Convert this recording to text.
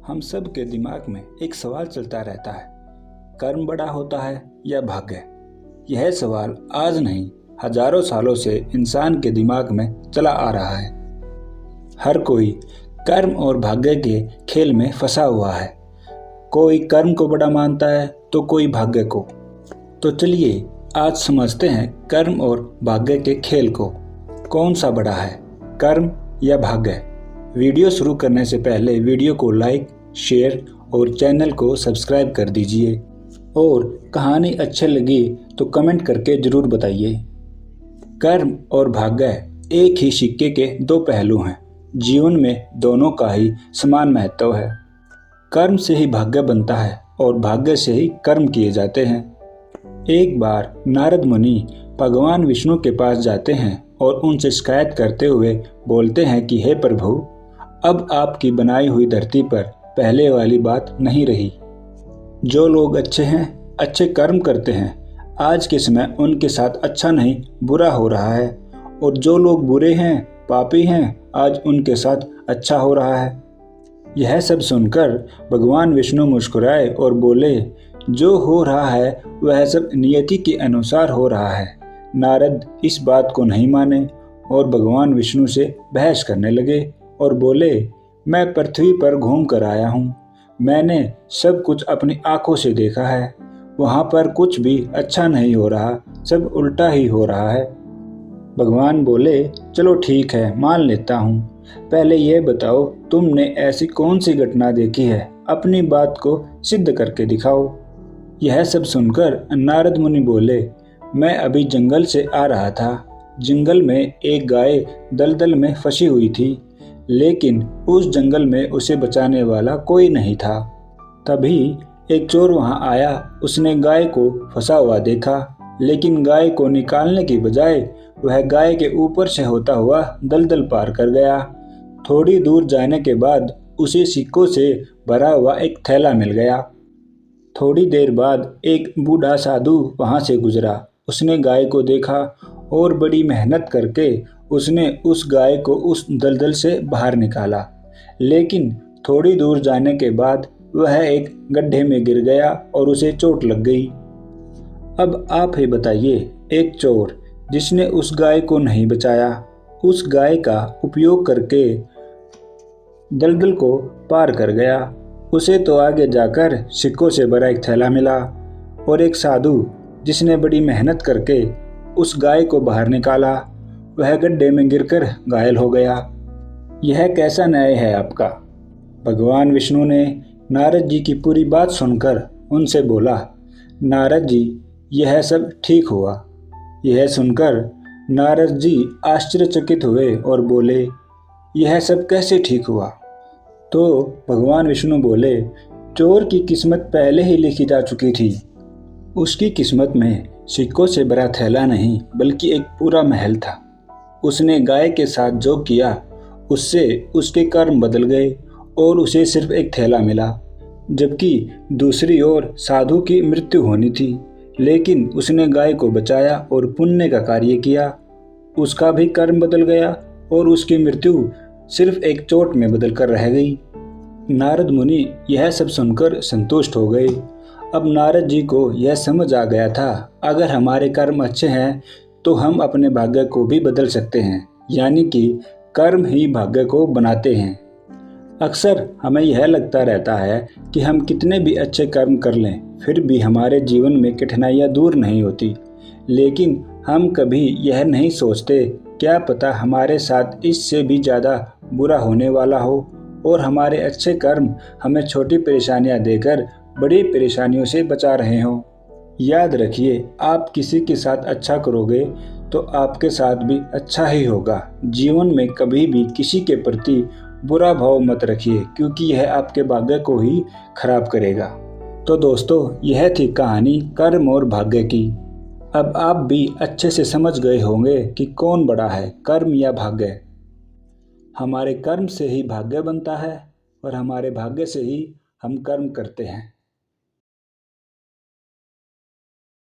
हम सब के दिमाग में एक सवाल चलता रहता है, कर्म बड़ा होता है या भाग्य। यह सवाल आज नहीं हजारों सालों से इंसान के दिमाग में चला आ रहा है। हर कोई कर्म और भाग्य के खेल में फंसा हुआ है। कोई कर्म को बड़ा मानता है तो कोई भाग्य को। तो चलिए आज समझते हैं कर्म और भाग्य के खेल को। कौन सा बड़ा है, कर्म या भाग्य? वीडियो शुरू करने से पहले वीडियो को लाइक, शेयर और चैनल को सब्सक्राइब कर दीजिए। और कहानी अच्छी लगी तो कमेंट करके ज़रूर बताइए। कर्म और भाग्य एक ही सिक्के के दो पहलू हैं। जीवन में दोनों का ही समान महत्व है। कर्म से ही भाग्य बनता है और भाग्य से ही कर्म किए जाते हैं। एक बार नारद मुनि भगवान विष्णु के पास जाते हैं और उनसे शिकायत करते हुए बोलते हैं कि हे प्रभु, अब आपकी बनाई हुई धरती पर पहले वाली बात नहीं रही। जो लोग अच्छे हैं, अच्छे कर्म करते हैं, आज के समय उनके साथ अच्छा नहीं बुरा हो रहा है। और जो लोग बुरे हैं, पापी हैं, आज उनके साथ अच्छा हो रहा है। यह सब सुनकर भगवान विष्णु मुस्कुराए और बोले, जो हो रहा है वह सब नियति के अनुसार हो रहा है। नारद इस बात को नहीं माने और भगवान विष्णु से बहस करने लगे और बोले, मैं पृथ्वी पर घूम कर आया हूँ। मैंने सब कुछ अपनी आंखों से देखा है। वहाँ पर कुछ भी अच्छा नहीं हो रहा, सब उल्टा ही हो रहा है। भगवान बोले, चलो ठीक है, मान लेता हूँ। पहले ये बताओ, तुमने ऐसी कौन सी घटना देखी है? अपनी बात को सिद्ध करके दिखाओ। यह सब सुनकर नारद मुनि बोले, मैं अभी जंगल से आ रहा था। जंगल में एक गाय दलदल में फंसी हुई थी, लेकिन उस जंगल में उसे बचाने वाला कोई नहीं था। तभी एक चोर वहां आया। उसने गाय को फंसा हुआ देखा, लेकिन गाय को निकालने की बजाय वह गाय के ऊपर से होता हुआ दलदल पार कर गया। थोड़ी दूर जाने के बाद उसे सिक्कों से भरा हुआ एक थैला मिल गया। थोड़ी देर बाद एक बूढ़ा साधु वहां से गुजरा। उसने गाय को देखा और बड़ी मेहनत करके उसने उस गाय को उस दलदल से बाहर निकाला। लेकिन थोड़ी दूर जाने के बाद वह एक गड्ढे में गिर गया और उसे चोट लग गई। अब आप ही बताइए, एक चोर जिसने उस गाय को नहीं बचाया, उस गाय का उपयोग करके दलदल को पार कर गया, उसे तो आगे जाकर सिक्कों से भरा एक थैला मिला। और एक साधु जिसने बड़ी मेहनत करके उस गाय को बाहर निकाला, वह गड्ढे में गिरकर घायल हो गया। यह कैसा न्याय है आपका? भगवान विष्णु ने नारद जी की पूरी बात सुनकर उनसे बोला, नारद जी, यह सब ठीक हुआ। यह सुनकर नारद जी आश्चर्यचकित हुए और बोले, यह सब कैसे ठीक हुआ? तो भगवान विष्णु बोले, चोर की किस्मत पहले ही लिखी जा चुकी थी। उसकी किस्मत में सिक्कों से भरा थैला नहीं, बल्कि एक पूरा महल था। उसने गाय के साथ जो किया, उससे उसके कर्म बदल गए और उसे सिर्फ एक थैला मिला। जबकि दूसरी ओर साधु की मृत्यु होनी थी, लेकिन उसने गाय को बचाया और पुण्य का कार्य किया। उसका भी कर्म बदल गया और उसकी मृत्यु सिर्फ एक चोट में बदल कर रह गई। नारद मुनि यह सब सुनकर संतुष्ट हो गए। अब नारद जी को यह समझ आ गया था, अगर हमारे कर्म अच्छे हैं तो हम अपने भाग्य को भी बदल सकते हैं। यानी कि कर्म ही भाग्य को बनाते हैं। अक्सर हमें यह लगता रहता है कि हम कितने भी अच्छे कर्म कर लें, फिर भी हमारे जीवन में कठिनाइयाँ दूर नहीं होती। लेकिन हम कभी यह नहीं सोचते, क्या पता हमारे साथ इससे भी ज़्यादा बुरा होने वाला हो और हमारे अच्छे कर्म हमें छोटी परेशानियाँ देकर बड़ी परेशानियों से बचा रहे हों। याद रखिए, आप किसी के साथ अच्छा करोगे तो आपके साथ भी अच्छा ही होगा। जीवन में कभी भी किसी के प्रति बुरा भाव मत रखिए, क्योंकि यह आपके भाग्य को ही खराब करेगा। तो दोस्तों, यह थी कहानी कर्म और भाग्य की। अब आप भी अच्छे से समझ गए होंगे कि कौन बड़ा है, कर्म या भाग्य। हमारे कर्म से ही भाग्य बनता है और हमारे भाग्य से ही हम कर्म करते हैं।